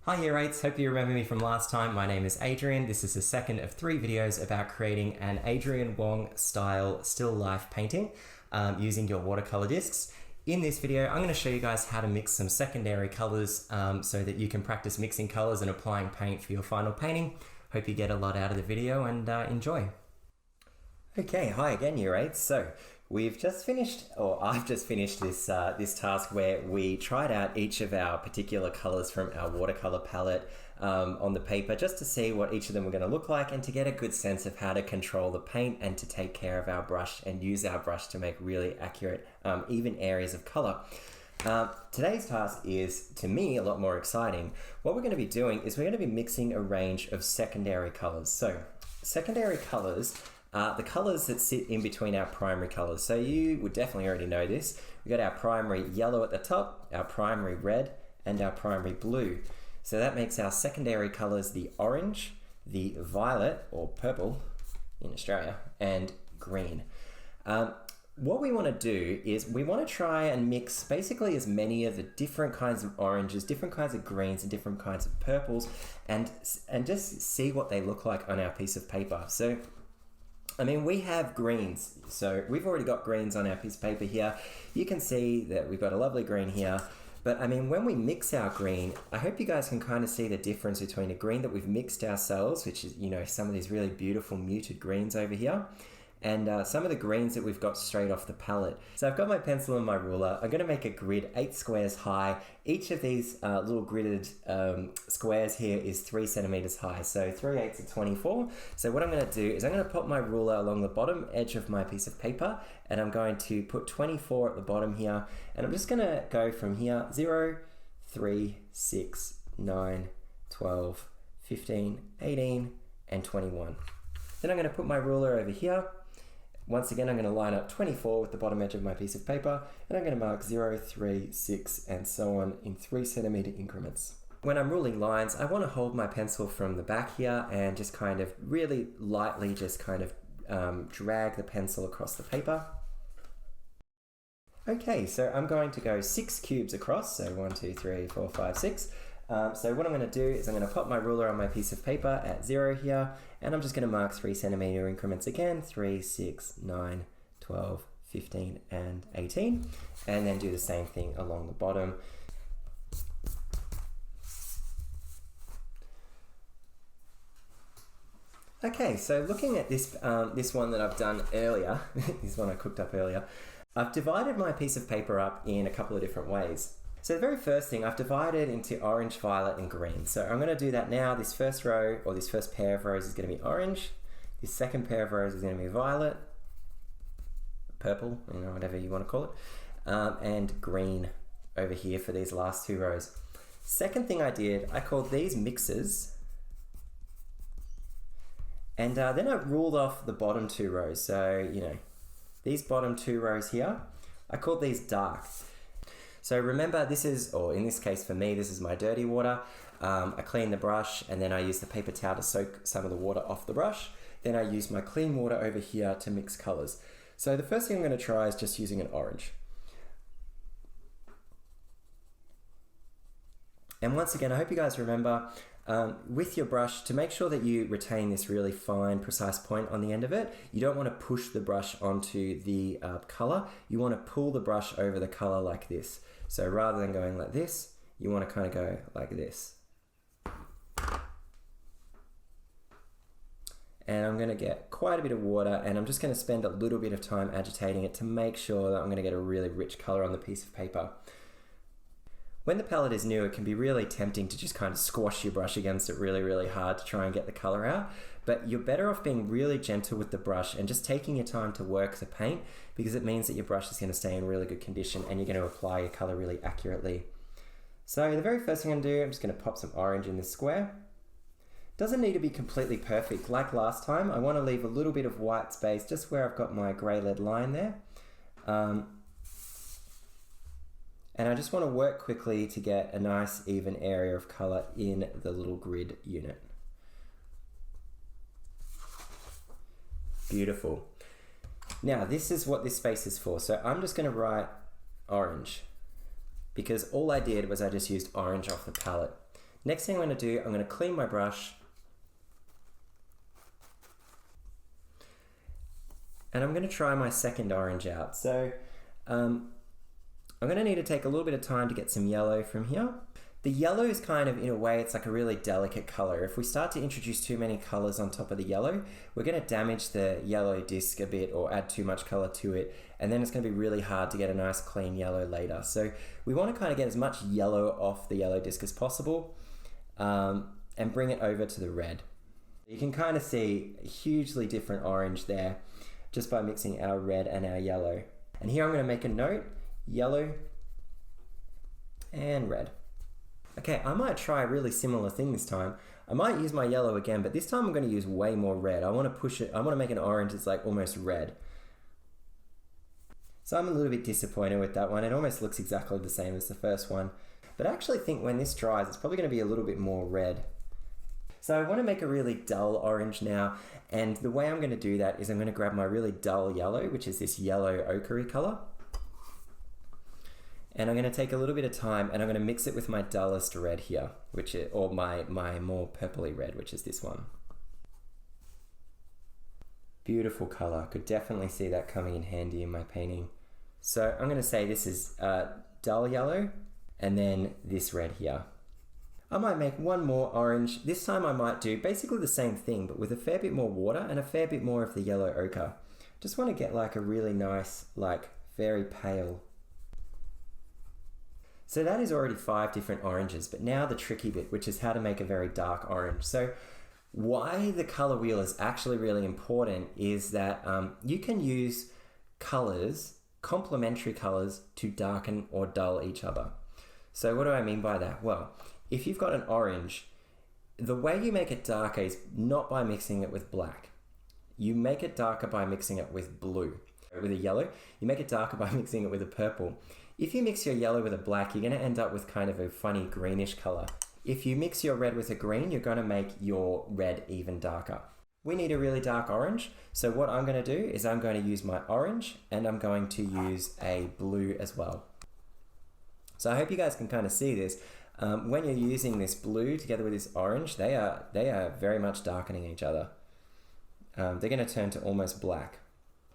Hi Year 8s, hope you remember me from last time. My name is Adrian. This is the second of 3 videos about creating an Adrian Wong style still life painting using your watercolor discs. In this video, I'm going to show you guys how to mix some secondary colors so that you can practice mixing colors and applying paint for your final painting. Hope you get a lot out of the video and enjoy. Okay, hi again Year 8s. So we've just finished, or I've just finished this task where we tried out each of our particular colors from our watercolor palette on the paper just to see what each of them were going to look like and to get a good sense of how to control the paint and to take care of our brush and use our brush to make really accurate even areas of color. Today's task is, to me, a lot more exciting. What we're going to be doing is we're going to be mixing a range of secondary colors. So secondary colors the colors that sit in between our primary colors. So you would definitely already know this. We've got our primary yellow at the top, our primary red, and our primary blue. So that makes our secondary colors the orange, the violet, or purple in Australia, and green. What we want to do is we want to try and mix basically as many of the different kinds of oranges, different kinds of greens, and different kinds of purples, and just see what they look like on our piece of paper. So I mean, we have greens, so we've already got greens on our piece of paper here. You can see that we've got a lovely green here, but I mean, when we mix our green, I hope you guys can kind of see the difference between a green that we've mixed ourselves, which is, you know, some of these really beautiful muted greens over here, and some of the greens that we've got straight off the palette. So I've got my pencil and my ruler. I'm going to make a grid 8 squares high. Each of these little gridded squares here is 3 centimeters high. So 3/8 are 24. So what I'm going to do is I'm going to put my ruler along the bottom edge of my piece of paper, and I'm going to put 24 at the bottom here. And I'm just going to go from here 0, 3, 6, 9, 12, 15, 18, and 21. Then I'm going to put my ruler over here. Once again, I'm going to line up 24 with the bottom edge of my piece of paper, and I'm going to mark 0, 3, 6, and so on in 3 centimeter increments. When I'm ruling lines, I want to hold my pencil from the back here and just kind of really lightly just kind of drag the pencil across the paper. Okay, so I'm going to go 6 cubes across, so 1, 2, 3, 4, 5, 6. So what I'm going to do is I'm going to pop my ruler on my piece of paper at 0 here, and I'm just going to mark 3 centimeter increments again, 3, 6, 9, 12, 15, and 18, and then do the same thing along the bottom. Okay, so looking at this, this one that I've done earlier, this one I cooked up earlier, I've divided my piece of paper up in a couple of different ways. So the very first thing, I've divided into orange, violet, and green. So I'm going to do that now. This first row, or this first pair of rows is going to be orange. This second pair of rows is going to be violet, purple, you know, whatever you want to call it, and green over here for these last 2 rows. Second thing I did, I called these mixes, and then I ruled off the bottom 2 rows. So, you know, these bottom 2 rows here, I called these dark. So remember, this is, or in this case for me, this is my dirty water. I clean the brush and then I use the paper towel to soak some of the water off the brush. Then I use my clean water over here to mix colors. So the first thing I'm going to try is just using an orange. And once again, I hope you guys remember with your brush to make sure that you retain this really fine, precise point on the end of it. You don't want to push the brush onto the color. You want to pull the brush over the color like this. So rather than going like this, you want to kind of go like this. And I'm going to get quite a bit of water, and I'm just going to spend a little bit of time agitating it to make sure that I'm going to get a really rich color on the piece of paper. When the palette is new, it can be really tempting to just kind of squash your brush against it really, really hard to try and get the color out. But you're better off being really gentle with the brush and just taking your time to work the paint, because it means that your brush is going to stay in really good condition and you're going to apply your color really accurately. So the very first thing I'm going to do, I'm just going to pop some orange in this square. Doesn't need to be completely perfect. Like last time, I want to leave a little bit of white space just where I've got my grey lead line there. And I just want to work quickly to get a nice even area of color in the little grid unit. Beautiful. Now this is what this space is for. So I'm just going to write orange, because all I did was I just used orange off the palette. Next thing I'm going to do, I'm going to clean my brush. And I'm going to try my second orange out. So I'm going to need to take a little bit of time to get some yellow from here. The yellow is kind of, in a way, it's like a really delicate color. If we start to introduce too many colors on top of the yellow, we're going to damage the yellow disc a bit or add too much color to it. And then it's going to be really hard to get a nice clean yellow later. So we want to kind of get as much yellow off the yellow disc as possible and bring it over to the red. You can kind of see a hugely different orange there just by mixing our red and our yellow. And here I'm going to make a note, yellow and red. Okay, I might try a really similar thing this time. I might use my yellow again, but this time I'm going to use way more red. I want to push it, I want to make an orange that's like almost red. So I'm a little bit disappointed with that one. It almost looks exactly the same as the first one. But I actually think when this dries, it's probably going to be a little bit more red. So I want to make a really dull orange now, and the way I'm going to do that is I'm going to grab my really dull yellow, which is this yellow ochre color. And I'm going to take a little bit of time and I'm going to mix it with my dullest red here, or my more purpley red, which is this one. Beautiful color. Could definitely see that coming in handy in my painting. So I'm going to say this is dull yellow and then this red here. I might make one more orange. This time I might do basically the same thing, but with a fair bit more water and a fair bit more of the yellow ochre. Just want to get like a really nice, like very pale. So that is already 5 different oranges, but now the tricky bit, which is how to make a very dark orange. So why the color wheel is actually really important is that you can use colors, complementary colors, to darken or dull each other. So what do I mean by that? Well, if you've got an orange, the way you make it darker is not by mixing it with black. You make it darker by mixing it with blue. With a yellow, you make it darker by mixing it with a purple. If you mix your yellow with a black, you're going to end up with kind of a funny greenish color. If you mix your red with a green, you're going to make your red even darker. We need a really dark orange, so what I'm going to do is I'm going to use my orange and I'm going to use a blue as well. So I hope you guys can kind of see this. When you're using this blue together with this orange, they are very much darkening each other. They're going to turn to almost black.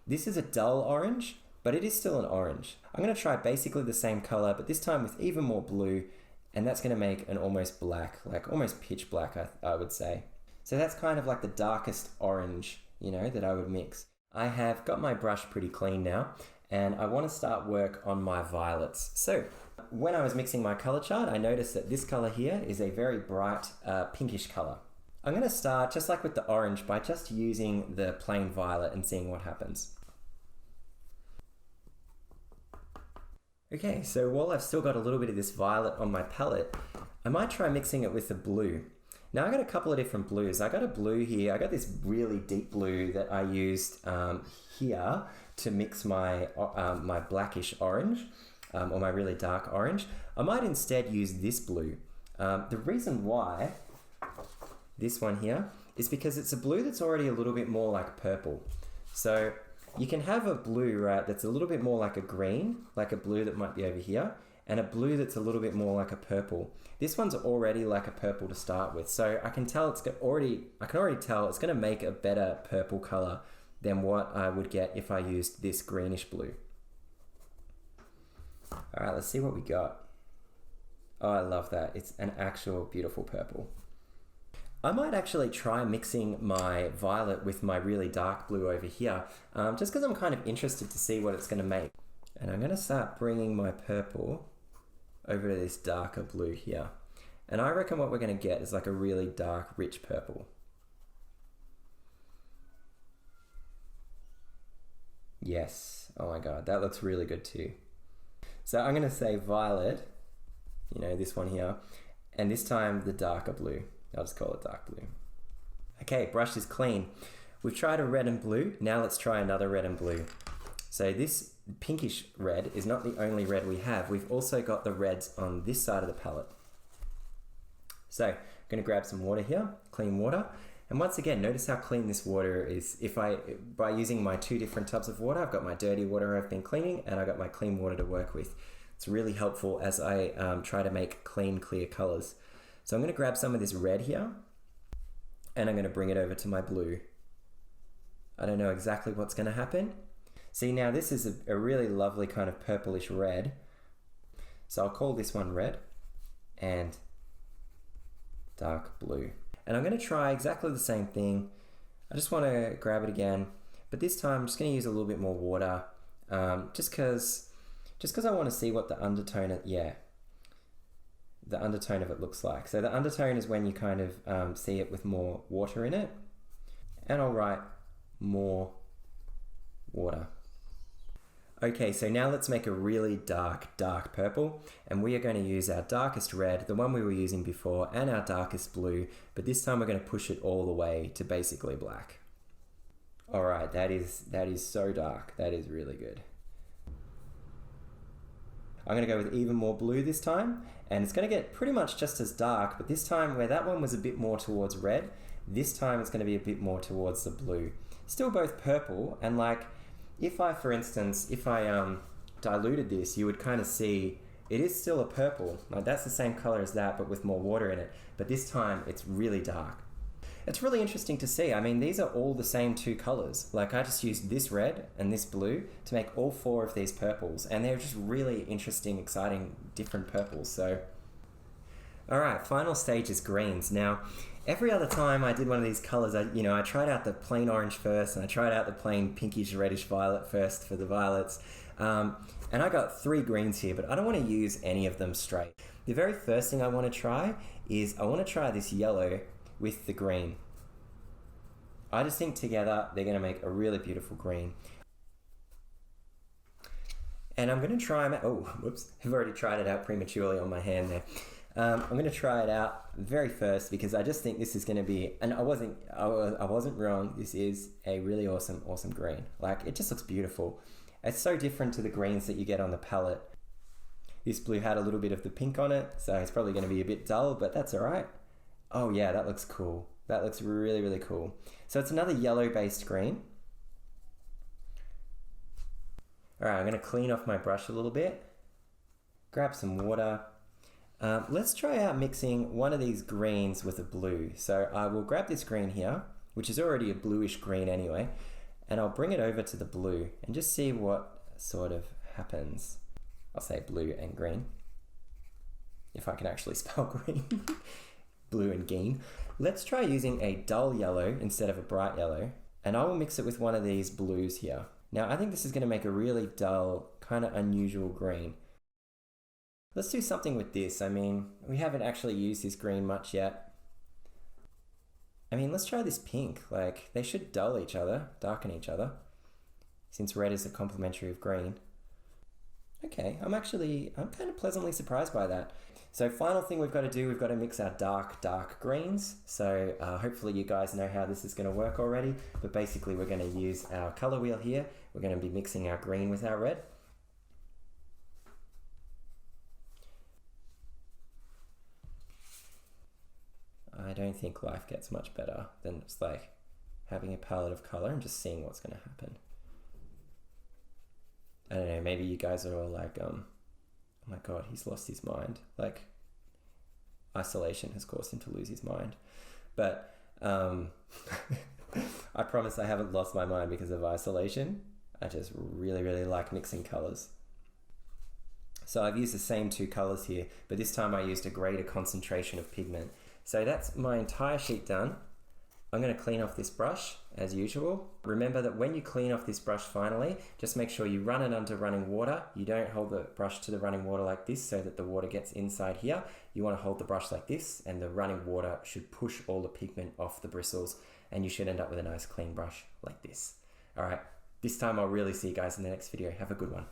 This is a dull orange, but it is still an orange. I'm going to try basically the same color, but this time with even more blue, and that's going to make an almost black, like almost pitch black, I would say. So that's kind of like the darkest orange, you know, that I would mix. I have got my brush pretty clean now, and I want to start work on my violets. So when I was mixing my color chart, I noticed that this color here is a very bright pinkish color. I'm going to start, just like with the orange, by just using the plain violet and seeing what happens. Okay, so while I've still got a little bit of this violet on my palette, I might try mixing it with the blue. Now I got a couple of different blues. I got a blue here. I got this really deep blue that I used here to mix my my blackish orange, or my really dark orange. I might instead use this blue. The reason why this one here is because it's a blue that's already a little bit more like purple. So you can have a blue, right, that's a little bit more like a green, like a blue that might be over here, and a blue that's a little bit more like a purple. This one's already like a purple to start with, so I can tell I can already tell it's going to make a better purple color than what I would get if I used this greenish blue. All right, let's see what we got. Oh, I love that. It's an actual beautiful purple. I might actually try mixing my violet with my really dark blue over here, just because I'm kind of interested to see what it's going to make. And I'm going to start bringing my purple over to this darker blue here. And I reckon what we're going to get is like a really dark, rich purple. Yes. Oh my God, that looks really good too. So I'm going to say violet, you know, this one here, and this time the darker blue. I'll just call it dark blue. Okay, brush is clean. We've tried a red and blue. Now let's try another red and blue. So this pinkish red is not the only red we have. We've also got the reds on this side of the palette. So I'm going to grab some water here, clean water. And once again, notice how clean this water is. By using my 2 different tubs of water, I've got my dirty water I've been cleaning, and I've got my clean water to work with. It's really helpful as I try to make clean, clear colors. So I'm going to grab some of this red here and I'm going to bring it over to my blue. I don't know exactly what's going to happen. See, now this is a really lovely kind of purplish red. So I'll call this one red and dark blue. And I'm going to try exactly the same thing. I just want to grab it again, but this time I'm just going to use a little bit more water, just because I want to see what the undertone of, the undertone of it looks like. So the undertone is when you kind of see it with more water in it. And I'll write more water. Okay, so now let's make a really dark purple, and we are going to use our darkest red, the one we were using before, and our darkest blue, but this time we're going to push it all the way to basically black. All right, that is so dark. That is really good. I'm going to go with even more blue this time, and it's going to get pretty much just as dark, but this time where that one was a bit more towards red, this time it's going to be a bit more towards the blue. Still both purple, and like, if I, for instance, diluted this, you would kind of see it is still a purple. Like that's the same color as that, but with more water in it. But this time it's really dark. It's really interesting to see. I mean, these are all the same two colors. Like I just used this red and this blue to make all four of these purples, and they're just really interesting, exciting, different purples. So, all right, final stage is greens. Now, every other time I did one of these colors, I tried out the plain orange first, and I tried out the plain pinkish reddish violet first for the violets. And I got 3 greens here, but I don't want to use any of them straight. The very first thing I want to try is I want to try this yellow with the green. I just think together they're going to make a really beautiful green. And I'm going to try them out. Oh, whoops. I've already tried it out prematurely on my hand there. I'm going to try it out very first because I just think this is going to be, and I wasn't wrong. This is a really awesome green. Like it just looks beautiful. It's so different to the greens that you get on the palette. This blue had a little bit of the pink on it, so it's probably going to be a bit dull, but that's all right. Oh yeah, that looks cool. That looks really, really cool. So it's another yellow-based green. All right, I'm going to clean off my brush a little bit. Grab some water. Let's try out mixing one of these greens with a blue. So I will grab this green here, which is already a bluish green anyway, and I'll bring it over to the blue and just see what sort of happens. I'll say blue and green, if I can actually spell green. Blue and green. Let's try using a dull yellow instead of a bright yellow, and I will mix it with one of these blues here. Now I think this is going to make a really dull, kind of unusual green. Let's do something with this. I mean, we haven't actually used this green much yet. I mean, let's try this pink. Like, they should dull each other, darken each other, since red is a complementary of green. Okay, I'm kind of pleasantly surprised by that. So final thing we've got to do, we've got to mix our dark greens. So hopefully you guys know how this is going to work already, but basically we're going to use our color wheel here. We're going to be mixing our green with our red. I don't think life gets much better than just like having a palette of color and just seeing what's going to happen. I don't know, maybe you guys are all like, oh my god, he's lost his mind. Like, isolation has caused him to lose his mind. But I promise I haven't lost my mind because of isolation. I just really, really like mixing colors. So I've used the same 2 colors here, but this time I used a greater concentration of pigment. So that's my entire sheet done. I'm going to clean off this brush as usual. Remember that when you clean off this brush finally, just make sure you run it under running water. You don't hold the brush to the running water like this so that the water gets inside here. You want to hold the brush like this, and the running water should push all the pigment off the bristles, and you should end up with a nice clean brush like this. All right, this time I'll really see you guys in the next video. Have a good one.